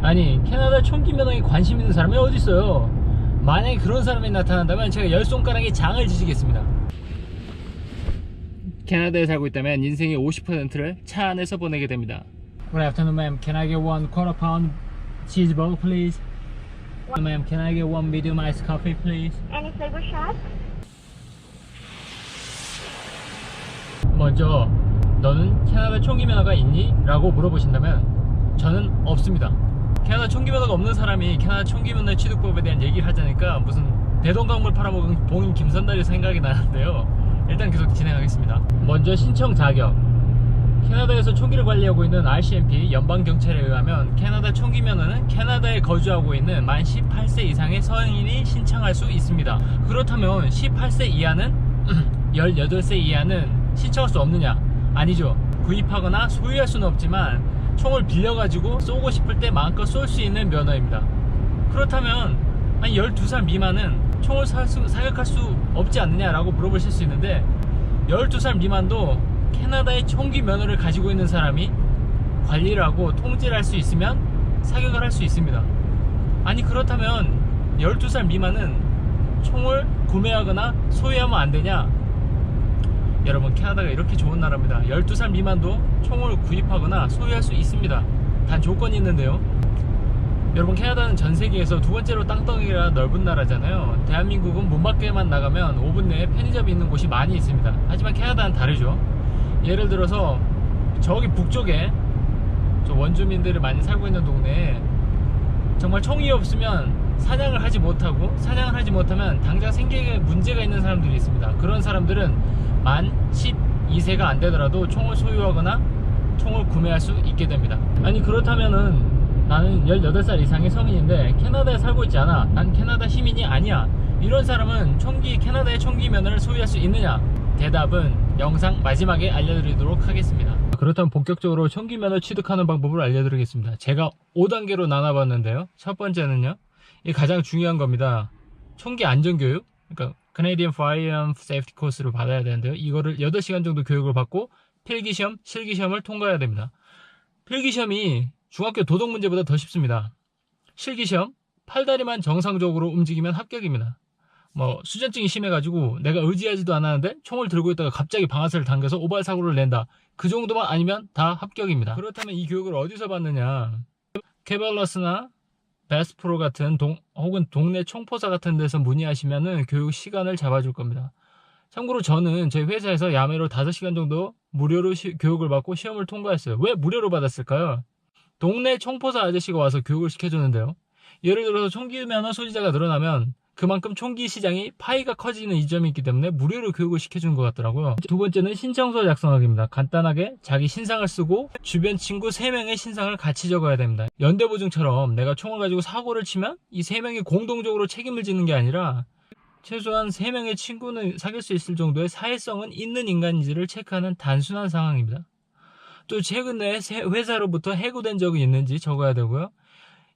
아니, 캐나다 총기 면허에 관심 있는 사람이 어디 있어요? 만약에 그런 사람이 나타난다면 제가 10손가락에 장을 지지겠습니다. 캐나다에 살고 있다면 인생의 50%를 차 안에서 보내게 됩니다. Good afternoon, ma'am. Can I get one quarter pound cheeseburger, please? Ma'am, can I get one medium iced coffee, please? Any flavor shot? 먼저 너는 캐나다 총기 면허가 있니? 라고 물어보신다면 저는 없습니다. 캐나다 총기 면허가 없는 사람이 캐나다 총기 면허 취득법에 대한 얘기를 하자니까 무슨 대동강물 팔아먹은 봉인 김선달이 생각이 나는데요. 일단 계속 진행하겠습니다. 먼저 신청 자격. 캐나다에서 총기를 관리하고 있는 RCMP 연방경찰에 의하면 캐나다 총기 면허는 캐나다에 거주하고 있는 만 18세 이상의 성인이 신청할 수 있습니다. 그렇다면 18세 이하는 18세 이하는 신청할 수 없느냐? 아니죠. 구입하거나 소유할 수는 없지만 총을 빌려가지고 쏘고 싶을 때 마음껏 쏠 수 있는 면허입니다. 그렇다면 한 12살 미만은 총을 사격할 수 없지 않느냐라고 물어보실 수 있는데 12살 미만도 캐나다의 총기 면허를 가지고 있는 사람이 관리를 하고 통제를 할 수 있으면 사격을 할 수 있습니다. 아니, 그렇다면 12살 미만은 총을 구매하거나 소유하면 안 되냐? 여러분, 캐나다가 이렇게 좋은 나라입니다. 12살 미만도 총을 구입하거나 소유할 수 있습니다. 단 조건이 있는데요. 여러분, 캐나다는 전 세계에서 두 번째로 땅덩이가 넓은 나라잖아요. 대한민국은 문 밖에만 나가면 5분 내에 편의점이 있는 곳이 많이 있습니다. 하지만 캐나다는 다르죠. 예를 들어서 저기 북쪽에 저 원주민들이 많이 살고 있는 동네에 정말 총이 없으면 사냥을 하지 못하고, 사냥을 하지 못하면 당장 생계에 문제가 있는 사람들이 있습니다. 그런 사람들은 만 12세가 안 되더라도 총을 소유하거나 총을 구매할 수 있게 됩니다. 아니, 그렇다면은 나는 18살 이상의 성인인데 캐나다에 살고 있지 않아, 난 캐나다 시민이 아니야, 이런 사람은 캐나다의 총기 면허를 소유할 수 있느냐? 대답은 영상 마지막에 알려드리도록 하겠습니다. 그렇다면 본격적으로 총기 면허 취득하는 방법을 알려드리겠습니다. 제가 5단계로 나눠봤는데요. 첫 번째는요, 이 가장 중요한 겁니다. 총기 안전교육, 그러니까 Canadian Firearm Safety Course를 받아야 되는데요. 이거를 8시간 정도 교육을 받고 필기시험, 실기시험을 통과해야 됩니다. 필기시험이 중학교 도덕 문제보다 더 쉽습니다. 실기시험, 팔다리만 정상적으로 움직이면 합격입니다. 수전증이 심해가지고 내가 의지하지도 않았는데 총을 들고 있다가 갑자기 방아쇠를 당겨서 오발사고를 낸다, 그 정도만 아니면 다 합격입니다. 그렇다면 이 교육을 어디서 받느냐? 케발러스나 베스프로 같은 혹은 동네 총포사 같은 데서 문의하시면은 교육 시간을 잡아줄 겁니다. 참고로 저는 저희 회사에서 야매로 5시간 정도 무료로 교육을 받고 시험을 통과했어요. 왜 무료로 받았을까요? 동네 총포사 아저씨가 와서 교육을 시켜주는데요. 예를 들어서 총기 면허 소지자가 늘어나면 그만큼 총기 시장이 파이가 커지는 이점이 있기 때문에 무료로 교육을 시켜주는 것 같더라고요. 두 번째는 신청서 작성하기입니다. 간단하게 자기 신상을 쓰고 주변 친구 3명의 신상을 같이 적어야 됩니다. 연대보증처럼 내가 총을 가지고 사고를 치면 이 3명이 공동적으로 책임을 지는 게 아니라 최소한 3명의 친구는 사귈 수 있을 정도의 사회성은 있는 인간인지를 체크하는 단순한 상황입니다. 또 최근에 회사로부터 해고된 적이 있는지 적어야 되고요.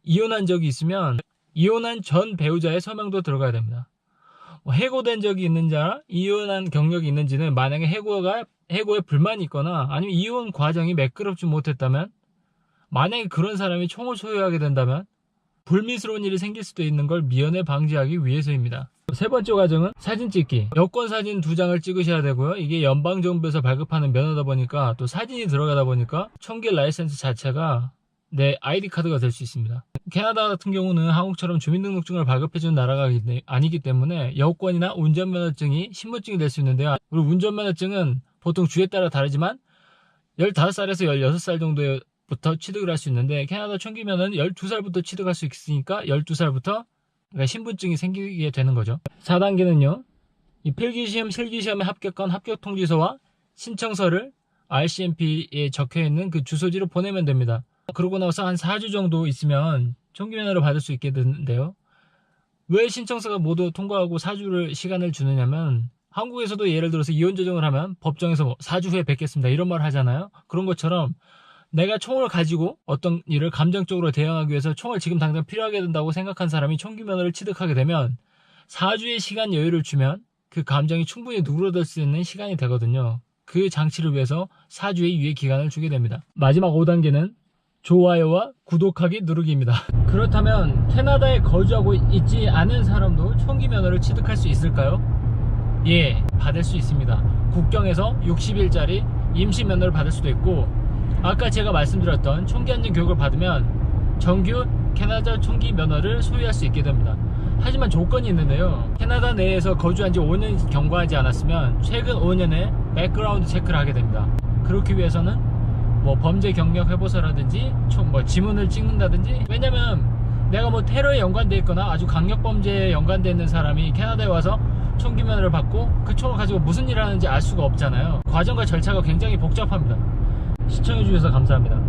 이혼한 적이 있으면 이혼한 전 배우자의 서명도 들어가야 됩니다. 해고된 적이 있는지나 이혼한 경력이 있는지는 만약에 해고에 불만이 있거나 아니면 이혼 과정이 매끄럽지 못했다면, 만약에 그런 사람이 총을 소유하게 된다면 불미스러운 일이 생길 수도 있는 걸 미연에 방지하기 위해서입니다. 세 번째 과정은 사진 찍기. 여권 사진 2장을 찍으셔야 되고요. 이게 연방정부에서 발급하는 면허다 보니까 또 사진이 들어가다 보니까 총기 라이센스 자체가 내 아이디 카드가 될 수 있습니다. 캐나다 같은 경우는 한국처럼 주민등록증을 발급해주는 나라가 아니기 때문에 여권이나 운전면허증이 신분증이 될 수 있는데요. 그리고 운전면허증은 보통 주에 따라 다르지만 15살에서 16살 정도부터 취득을 할 수 있는데, 캐나다 총기면허는 12살부터 취득할 수 있으니까 12살부터 신분증이 생기게 되는 거죠. 4단계는요, 이 필기시험, 실기시험에 합격한 합격통지서와 신청서를 RCMP에 적혀있는 그 주소지로 보내면 됩니다. 그러고 나서 한 4주 정도 있으면 총기면허를 받을 수 있게 되는데요. 왜 신청서가 모두 통과하고 4주를 시간을 주느냐면, 한국에서도 예를 들어서 이혼 조정을 하면 법정에서 4주 후에 뵙겠습니다 이런 말을 하잖아요. 그런 것처럼 내가 총을 가지고 어떤 일을 감정적으로 대응하기 위해서 총을 지금 당장 필요하게 된다고 생각한 사람이 총기면허를 취득하게 되면 4주의 시간 여유를 주면 그 감정이 충분히 누그러들 수 있는 시간이 되거든요. 그 장치를 위해서 4주의 유예 기간을 주게 됩니다. 마지막 5단계는 좋아요와 구독하기 누르기입니다. 그렇다면 캐나다에 거주하고 있지 않은 사람도 총기 면허를 취득할 수 있을까요? 예, 받을 수 있습니다. 국경에서 60일짜리 임시 면허를 받을 수도 있고, 아까 제가 말씀드렸던 총기 안전 교육을 받으면 정규 캐나다 총기 면허를 소유할 수 있게 됩니다. 하지만 조건이 있는데요, 캐나다 내에서 거주한 지 5년 경과하지 않았으면 최근 5년의 백그라운드 체크를 하게 됩니다. 그렇기 위해서는 뭐 범죄 경력 회보서라든지 지문을 찍는다든지, 왜냐면 내가 뭐 테러에 연관돼 있거나 아주 강력 범죄에 연관돼 있는 사람이 캐나다에 와서 총기 면허를 받고 그 총을 가지고 무슨 일을 하는지 알 수가 없잖아요. 과정과 절차가 굉장히 복잡합니다. 시청해주셔서 감사합니다.